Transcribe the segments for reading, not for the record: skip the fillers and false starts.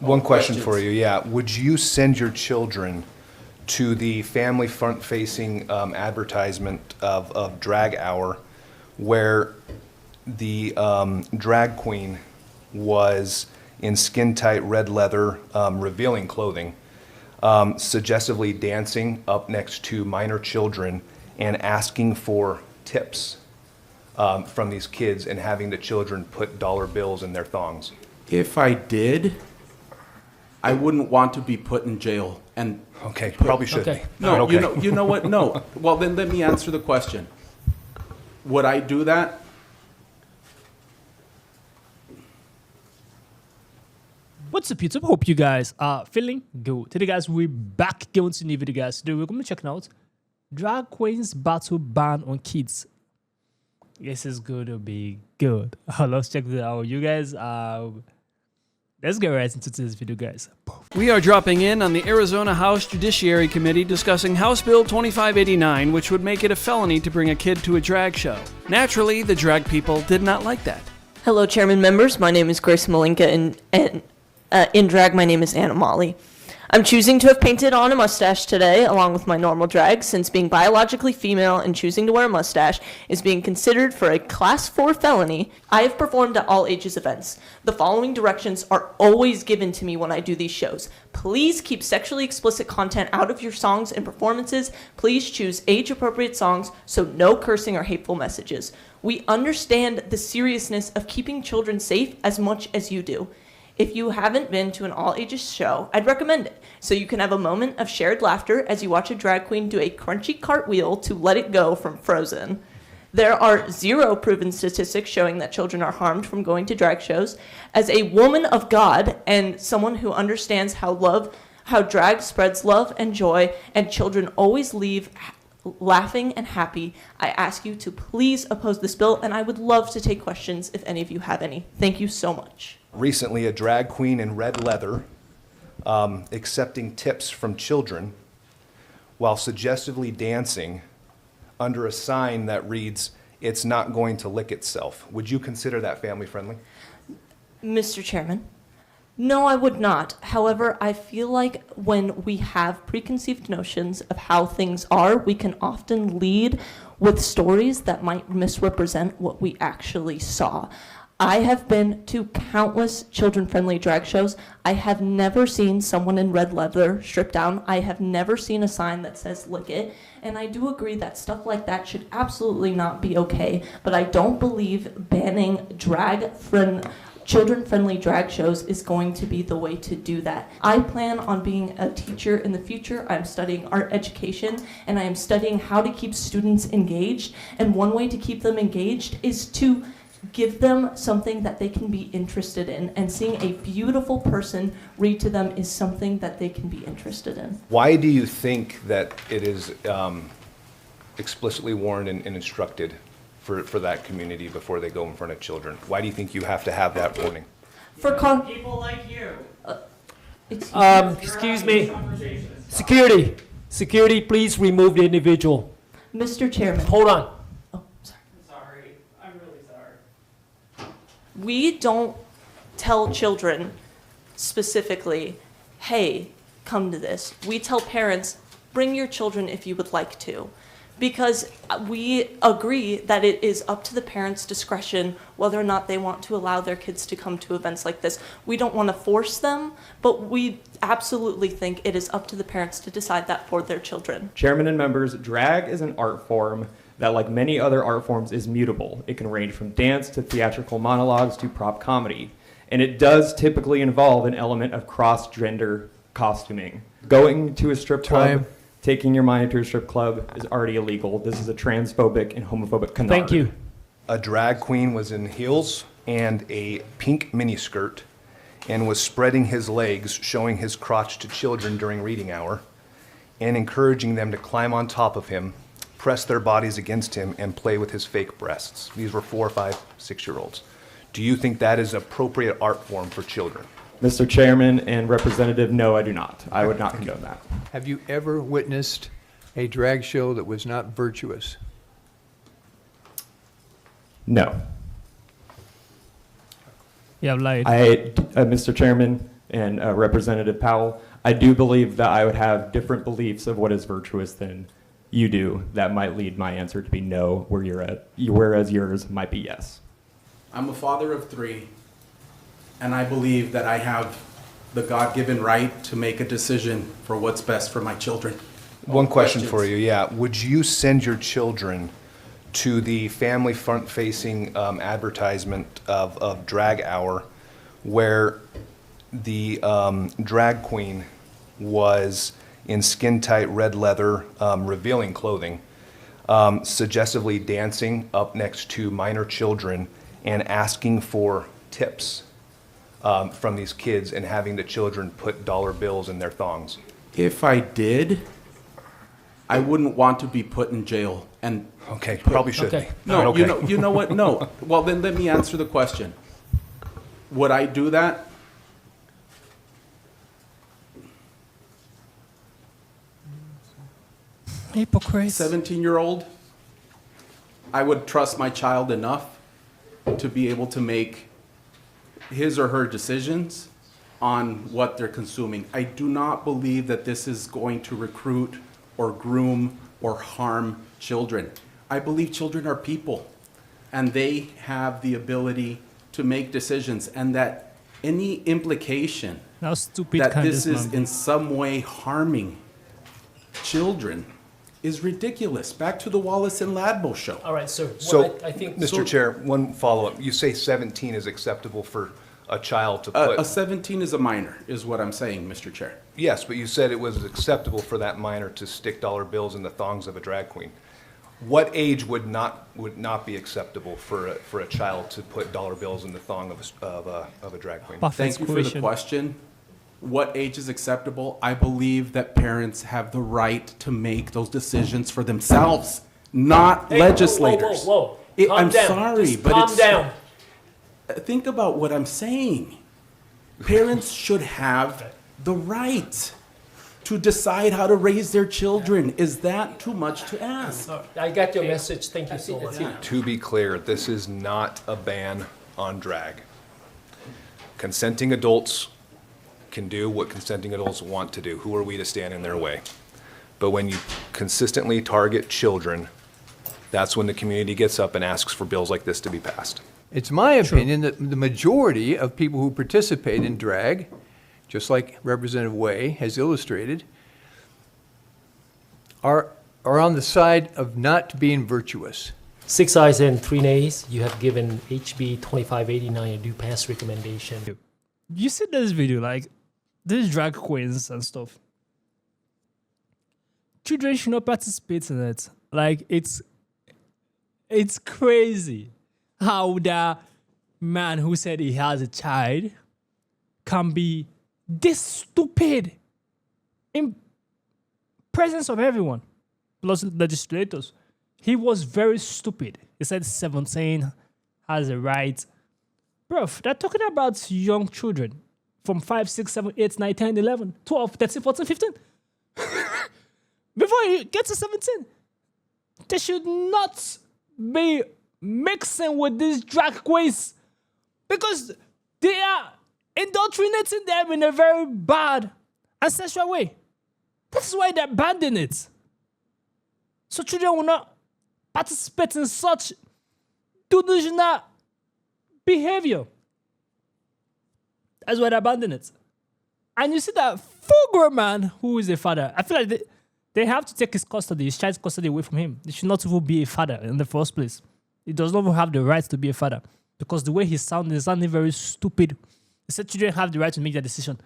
One question for you, yeah. Would you send your children to the family front-facing advertisement of Drag Hour where the drag queen was in skin-tight red leather, revealing clothing, suggestively dancing up next to minor children and asking for tips from these kids and having the children put dollar bills in their thongs? If I did, I wouldn't want to be put in jail. And Okay, probably should Okay. be. no, Okay. you know what? No. Well, then let me answer the question. Would I do that? What's up, YouTube? Hope you guys are feeling good. Today, guys, we're back going to new video, guys. Today, we're going to check out drag queens battle ban on kids. This is going to be good. Let's check this out. You guys, let's get right into this video, guys. We are dropping in on the Arizona House Judiciary Committee discussing House Bill 2589, which would make it a felony to bring a kid to a drag show. Naturally, the drag people did not like that. Hello, Chairman members. My name is Grace Malinka, and in drag, my name is Anna Molly. I'm choosing to have painted on a mustache today, along with my normal drag, since being biologically female and choosing to wear a mustache is being considered for a Class 4 felony. I have performed at all ages events. The following directions are always given to me when I do these shows. Please keep sexually explicit content out of your songs and performances. Please choose age-appropriate songs, so no cursing or hateful messages. We understand the seriousness of keeping children safe as much as you do. If you haven't been to an all-ages show, I'd recommend it, so you can have a moment of shared laughter as you watch a drag queen do a crunchy cartwheel to Let It Go from Frozen. There are 0 proven statistics showing that children are harmed from going to drag shows. As a woman of God and someone who understands how drag spreads love and joy, and children always leave laughing and happy, I ask you to please oppose this bill, and I would love to take questions if any of you have any. Thank you so much. Recently, a drag queen in red leather accepting tips from children while suggestively dancing under a sign that reads, "It's not going to lick itself." Would you consider that family friendly? Mr. Chairman, no, I would not. However, I feel like when we have preconceived notions of how things are, we can often lead with stories that might misrepresent what we actually saw. I have been to countless children-friendly drag shows. I have never seen someone in red leather stripped down. I have never seen a sign that says lick it. And I do agree that stuff like that should absolutely not be okay. But I don't believe banning children-friendly drag shows is going to be the way to do that. I plan on being a teacher in the future. I'm studying art education, and I am studying how to keep students engaged. And one way to keep them engaged is to give them something that they can be interested in, and seeing a beautiful person read to them is something that they can be interested in. Why do you think that it is explicitly warned and instructed for that community before they go in front of children? Why do you think you have to have that warning? For people like you. Excuse me. Security, please remove the individual. Mr. Chairman. Hold on. Oh, sorry. Sorry, I'm really sorry. We don't tell children specifically, hey, come to this. We tell parents, bring your children if you would like to. Because we agree that it is up to the parents' discretion whether or not they want to allow their kids to come to events like this. We don't want to force them, but we absolutely think it is up to the parents to decide that for their children. Chairman and members, drag is an art form that, like many other art forms, is mutable. It can range from dance to theatrical monologues to prop comedy. And it does typically involve an element of cross-gender costuming. Going to a strip club, taking your minor to a strip club is already illegal. This is a transphobic and homophobic canard. Thank you. A drag queen was in heels and a pink miniskirt and was spreading his legs, showing his crotch to children during reading hour, and encouraging them to climb on top of him, press their bodies against him, and play with his fake breasts. These were 4, 5, 6-year-olds. Do you think that is appropriate art form for children? Mr. Chairman and Representative, no, I do not. I would not condone that. Have you ever witnessed a drag show that was not virtuous? No. You have lied. Mr. Chairman, and Representative Powell, I do believe that I would have different beliefs of what is virtuous than you do. That might lead my answer to be no, whereas yours might be yes. I'm a father of 3, and I believe that I have the God-given right to make a decision for what's best for my children. One question Questions? for you, yeah. Would you send your children to the family front-facing advertisement of Drag Hour where the drag queen was in skin-tight red leather, revealing clothing, suggestively dancing up next to minor children and asking for tips from these kids and having the children put dollar bills in their thongs? If I did, I wouldn't want to be put in jail. And Okay, probably should Okay. be. no, Okay. you know what? No. Well, then let me answer the question. Would I do that? Hypocrites. 17-year-old, I would trust my child enough to be able to make his or her decisions on what they're consuming. I do not believe that this is going to recruit or groom or harm children. I believe children are people, and they have the ability to make decisions, and that any implication How stupid that can this this is man be? in some way harming children is ridiculous. Back to the Wallace and Ladbo show. All right, so So, what I think Mr. Chair, one follow-up. You say 17 is acceptable for a child to put... A 17 is a minor, is what I'm saying, Mr. Chair. Yes, but you said it was acceptable for that minor to stick dollar bills in the thongs of a drag queen. What age would not be acceptable for a child to put dollar bills in the thong of a drag queen? Perfect Thank you for the question. question. What age is acceptable? I believe that parents have the right to make those decisions for themselves, not legislators. Whoa. Calm I'm down. sorry, Just but calm down. Think about what I'm saying. Parents should have the right to decide how to raise their children. Is that too much to ask? I got your message. Thank you so much. To be clear, this is not a ban on drag. Consenting adults can do what consenting adults want to do. Who are we to stand in their way? But when you consistently target children, that's when the community gets up and asks for bills like this to be passed. It's my opinion that the majority of people who participate in drag, just like Representative Way has illustrated, are on the side of not being virtuous. 6 ayes and 3 nays. You have given HB 2589 a due pass recommendation. You see this video, like, these drag queens and stuff. Children should not participate in it. Like, it's crazy how the man who said he has a child can be this stupid in presence of everyone, plus legislators. He was very stupid. He said 17 has a right. Bro, they're talking about young children from 5, 6, 7, 8, 9, 10, 11, 12, 13, 14, 15. Before you get to 17, they should not be mixing with these drag queens because they are indoctrinating them in a very bad and sexual way. That's why they're banning it. So children will not participate in such delusional behavior. That's why they're abandoning it. And you see that full-grown man who is a father, I feel like they have to take his child's custody away from him. He should not even be a father in the first place. He does not even have the right to be a father because the way he's sounding very stupid. He said children have the right to make their decision.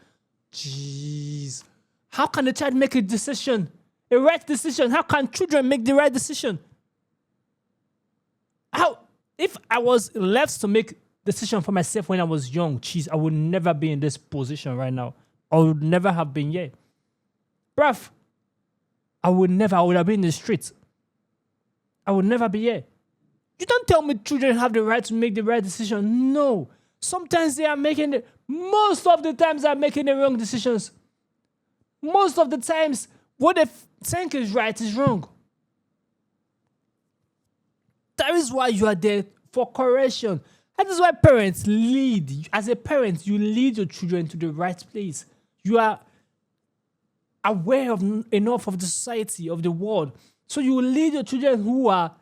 Jeez. How can a child make a decision? A right decision? How can children make the right decision? How? If I was left to make decision for myself when I was young, I would never be in this position right now. I would never have been here. Bruv, I would have been in the streets. I would never be here. You don't tell me children have the right to make the right decision. No. Sometimes they are most of the times they are making the wrong decisions. Most of the times, what they think is right is wrong. That is why you are there for correction. That is why parents lead. As a parent, you lead your children to the right place. You are aware of enough of the society, of the world. So you will lead your children who are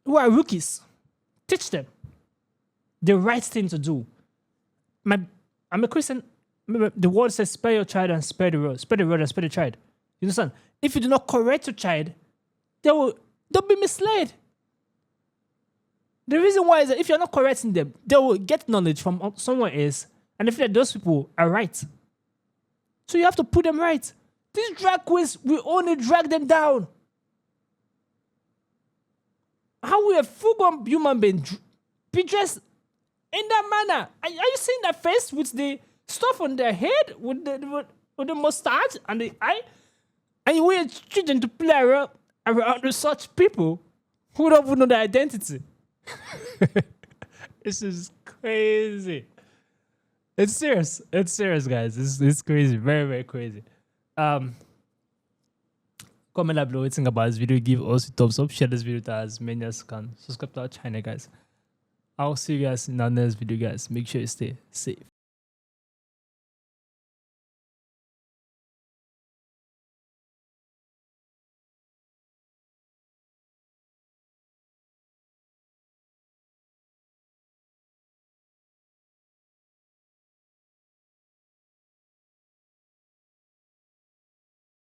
rookies. Teach them the right thing to do. I'm a Christian. Remember, the word says, spare your child and spare the rod. Spare the rod and spare the child. You understand? If you do not correct your child, they'll be misled. The reason why is that if you're not correcting them, they will get knowledge from somewhere else, and if those people are right. So you have to put them right. These drag queens, we only drag them down. How will a full-grown human being be dressed in that manner? Are you seeing that face with the stuff on their head, with the mustache and the eye? And you want your children to play around with such people who don't even know their identity. This is crazy. It's serious. It's serious, guys. It's crazy. Very, very crazy. Comment down below what you think about this video. Give us a thumbs up. Share this video to as many as you can. Subscribe to our channel, guys. I'll see you guys in our next video, guys. Make sure you stay safe.